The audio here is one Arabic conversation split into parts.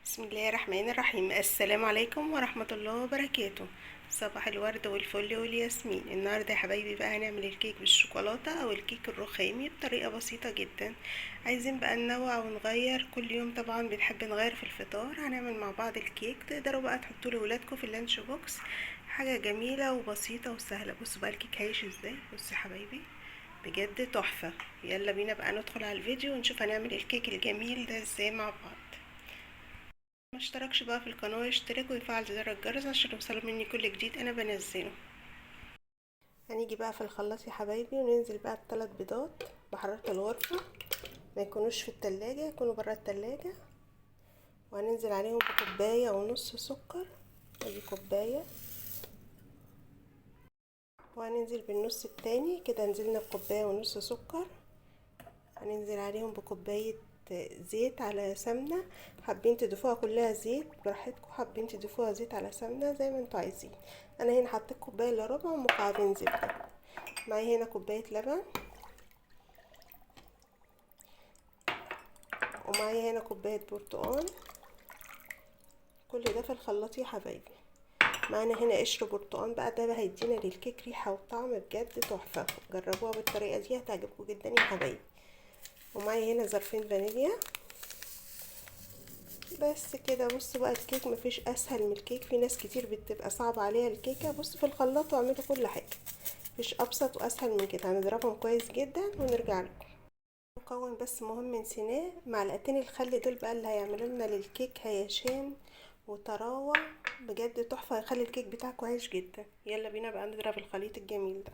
بسم الله الرحمن الرحيم. السلام عليكم ورحمة الله وبركاته. صباح الورد والفل والياسمين. النهاردة يا حبايبي بقى هنعمل الكيك بالشوكولاتة او الكيك الرخامي بطريقة بسيطة جدا. عايزين بقى ننوع ونغير كل يوم، طبعا بنحب نغير في الفطار. هنعمل مع بعض الكيك، تقدروا بقى تحطوا لولادكم في اللانش بوكس. حاجة جميلة وبسيطة وسهلة. بصوا بقى الكيك هيعيش ازاي. بصوا يا حبايبي، بجد تحفة. يلا بينا بقى ندخل على الفيديو ونشوف هنعمل الكيك الجميل ده ازاي مع بعض. ما اشتركش بقى في القناة يشترك ويفعل زر الجرس عشان يوصله مني كل جديد انا بنزله. هنيجي بقى في الخلاط يا حبايبي وننزل بقى بثلاث بيضات بحرارة الغرفة، ما يكونوش في التلاجة، يكونوا برا التلاجة. وهننزل عليهم بكوباية ونص سكر، ادي كوباية. وهننزل بالنص التاني كده، نزلنا بكوباية ونص سكر. هننزل عليهم بكوباية زيت على سمنة. حابين تضيفوها كلها زيت براحتكم، حابين تضيفوها زيت على سمنة زي ما انتوا عايزين. انا هنا حطيت كوباية الا ربع ومكعبين زبدة. معايا هنا كوباية لبن، ومعايا هنا كوباية برتقال. كل ده في الخلاط يا حبايبي. معانا هنا قشر برتقال بقى، ده هيدينا للكيك ريحة وطعم بجد تحفة. جربوها بالطريقة دي هتعجبكم جدا يا حبايبي. ومعايا هنا ظرفين فانيليا. بس كده. بصوا بقى الكيك مفيش اسهل من الكيك. في ناس كتير بتبقى صعب عليها الكيكه. بصوا في الخلاط واعملوا كل حاجه، مفيش ابسط واسهل من كده. هنضربهم كويس جدا ونرجع لكم. مكون بس مهم نسيناه، معلقتين الخل دول بقى اللي هيعملوا لنا للكيك هيشان وطراوه بجد تحفه، هيخلي الكيك بتاعكم عايش جدا. يلا بينا بقى نضرب الخليط الجميل ده.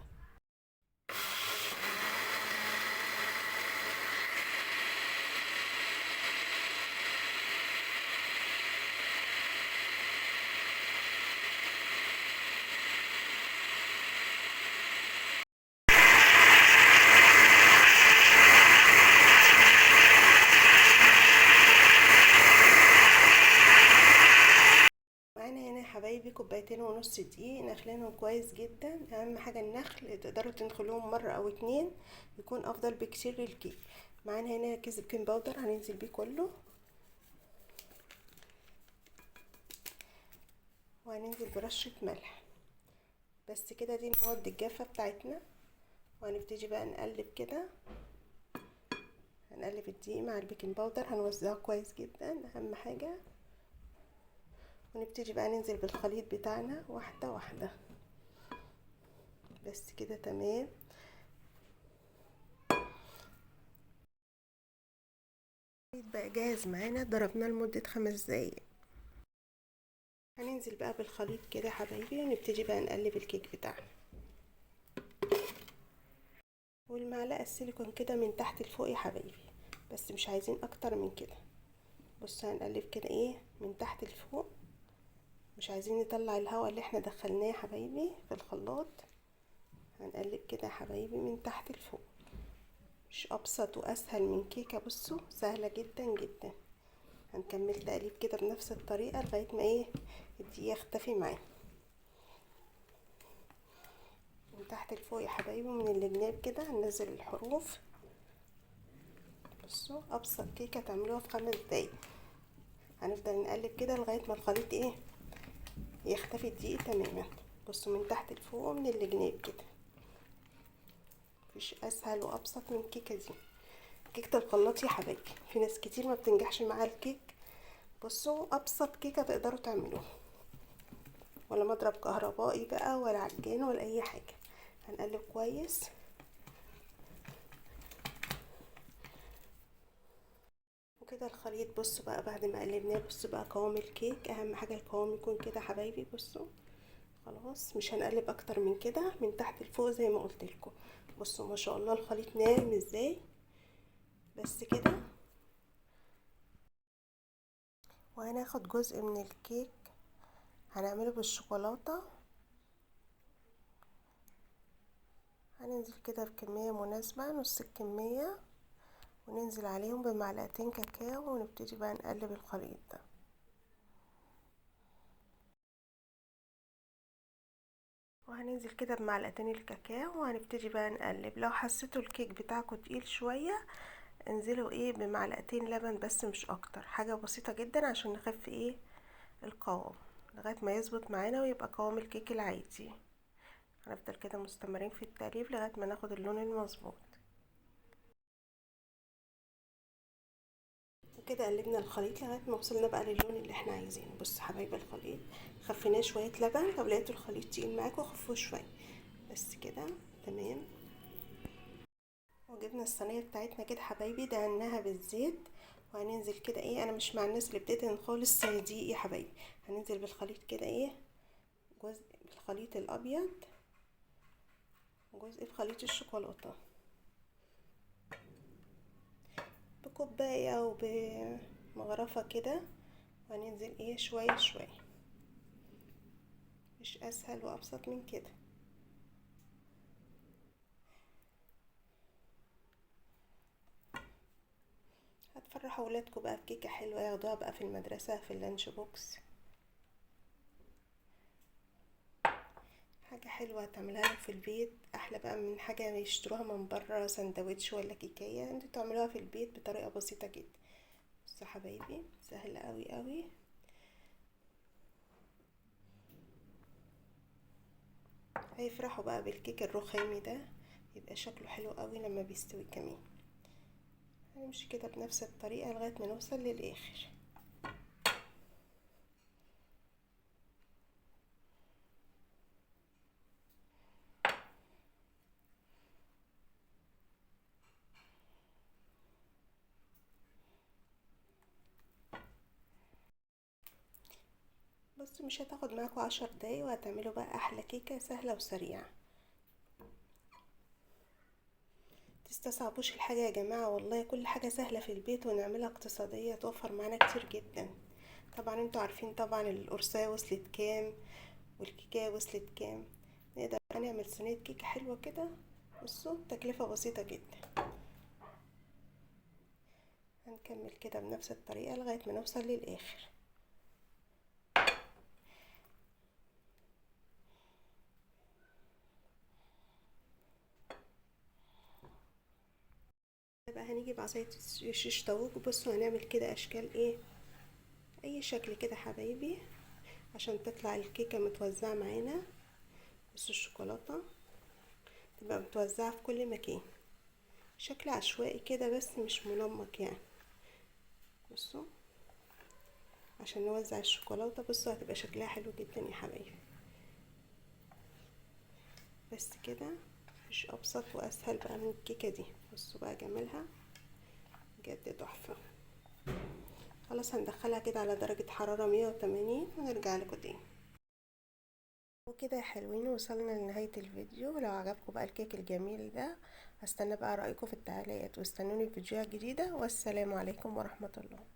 معانا هنا يا حبايبي كوبايتين ونص دقيق، نخلينهم كويس جدا. اهم حاجه النخل، تقدروا تنخلوهم مره او اتنين يكون افضل بكتير للكيك. معانا هنا كيس بيكنج باودر هننزل بيه كله، وهننزل برشه ملح. بس كده، دي المواد الجافه بتاعتنا. وهنبتدي بقى نقلب كده، هنقلب الدقيق مع البيكنج باودر، هنوزعه كويس جدا اهم حاجه. ونبتدي بقى ننزل بالخليط بتاعنا واحده واحده. بس كده تمام. بقى جاهز معانا، ضربناه لمده 5 دقايق. هننزل بقى بالخليط كده يا حبايبي، ونبتدي بقى نقلب الكيك بتاعنا. والمعلقه السيليكون كده من تحت لفوق يا حبايبي، بس مش عايزين اكتر من كده. بص هنقلب كده ايه من تحت لفوق، مش عايزين نطلع الهواء اللي احنا دخلناه يا حبايبي في الخلاط. هنقلب كده يا حبايبي من تحت لفوق. مش ابسط واسهل من كيكه، بصوا سهله جدا جدا. هنكمل تقليب كده بنفس الطريقه لغايه ما ايه الدقيق يختفي معانا. من تحت لفوق يا حبايبي، من الجناب كده هننزل الحروف. بصوا ابسط كيكه تعملوها في 5 دقايق. هنفضل نقلب كده لغايه ما الخليط ايه يختفي الدقيق تماما. بصوا من تحت لفوق ومن الجناب كده. مفيش اسهل وابسط من الكيكه دي، كيكه الخلاط يا حبايبي. في ناس كتير ما بتنجحش معاها الكيك. بصوا ابسط كيكه تقدروا تعملوها، ولا مضرب كهربائي بقى ولا عجان ولا اي حاجه. هنقلب كويس. وكده الخليط بصوا بقى بعد ما قلبناه، بصوا بقى قوام الكيك. اهم حاجه القوام يكون كده حبايبي. بصوا خلاص مش هنقلب اكتر من كده، من تحت لفوق زي ما قلت لكم. بصوا ما شاء الله الخليط ناعم ازاي. بس كده. وهناخد جزء من الكيك هنعمله بالشوكولاته. هننزل كده بكميه مناسبه، نص الكميه، وننزل عليهم بمعلقتين كاكاو، ونبتدي بقى نقلب الخليط ده. وهننزل كده بمعلقتين الكاكاو، وهنبتدي بقى نقلب. لو حسيتوا الكيك بتاعكم تقيل شويه انزله ايه بمعلقتين لبن بس مش اكتر، حاجة بسيطة جدا عشان نخف ايه القوام لغاية ما يظبط معانا ويبقى قوام الكيك العادي. هنفضل كده مستمرين في التقليب لغاية ما ناخد اللون المظبوط. وكده قلبنا الخليط لغاية ما وصلنا بقى للون اللي احنا عايزينه. بص حبايب الخليط، خفيناه شوية لبن، لو لقيتوا الخليط تقيل معاكوا خفوه شوية بس كده تمام. وجبنا الصينية بتاعتنا كده حبايبي، دهناها بالزيت، وهننزل كده ايه، انا مش مع الناس اللي بتدهن خالص دي يا حبايبي. هننزل بالخليط كده ايه، جزء بالخليط الابيض وجزء بخليط الشوكولاتة، بكوباية او بمغرفة كده، وهننزل ايه شوية شوية، مش اسهل وابسط من كده. هتفرحوا ولادكم بقى بكيكة حلوة ياخدوها بقى في المدرسة في اللانش بوكس، حاجة حلوة تعملها لهم في البيت احلى بقى من حاجة يشتروها من بره سندوتش ولا كيكية. انتوا تعملوها في البيت بطريقة بسيطة جدا. بصوا حبايبي سهلة قوي قوي. هيفرحوا بقى بالكيك الرخامي ده، يبقى شكله حلو قوي لما بيستوي كمان. هنمشي كده بنفس الطريقة لغاية ما نوصل للآخر. بصوا مش هتاخد معاكم 10 دقايق وهتعملوا بقى احلى كيكة سهلة وسريعة. تستصعبوش الحاجة يا جماعة، والله كل حاجة سهلة في البيت ونعملها اقتصادية توفر معانا كتير جدا. طبعا انتوا عارفين طبعا القرصاية وصلت كام والكيكاية وصلت كام. نقدر نعمل صينية كيكة حلوة كده. بصوا تكلفة بسيطة جدا. هنكمل كده بنفس الطريقة لغاية ما نوصل للآخر. بقى هنيجي بعصاية الشيش طاووق. بصوا هنعمل كده اشكال ايه، اي شكل كده حبايبي عشان تطلع الكيكة متوزعة معانا. بصوا الشوكولاتة تبقى متوزعة في كل مكان، شكل عشوائي كده بس مش منمق يعني. بصوا عشان نوزع الشوكولاتة، بصوا هتبقى شكلها حلو جدا يا حبايبي. بس كده مش ابسط واسهل بقى من الكيكة دي. بصوا بقى جمالها بجد تحفة. خلاص هندخلها كده على درجة حرارة 180 ونرجع لكم تاني. وكده يا حلوين وصلنا لنهاية الفيديو. لو عجبكم بقى الكيك الجميل ده هستنى بقى رأيكم في التعليقات، واستنوني في فيديوهات جديدة، والسلام عليكم ورحمة الله.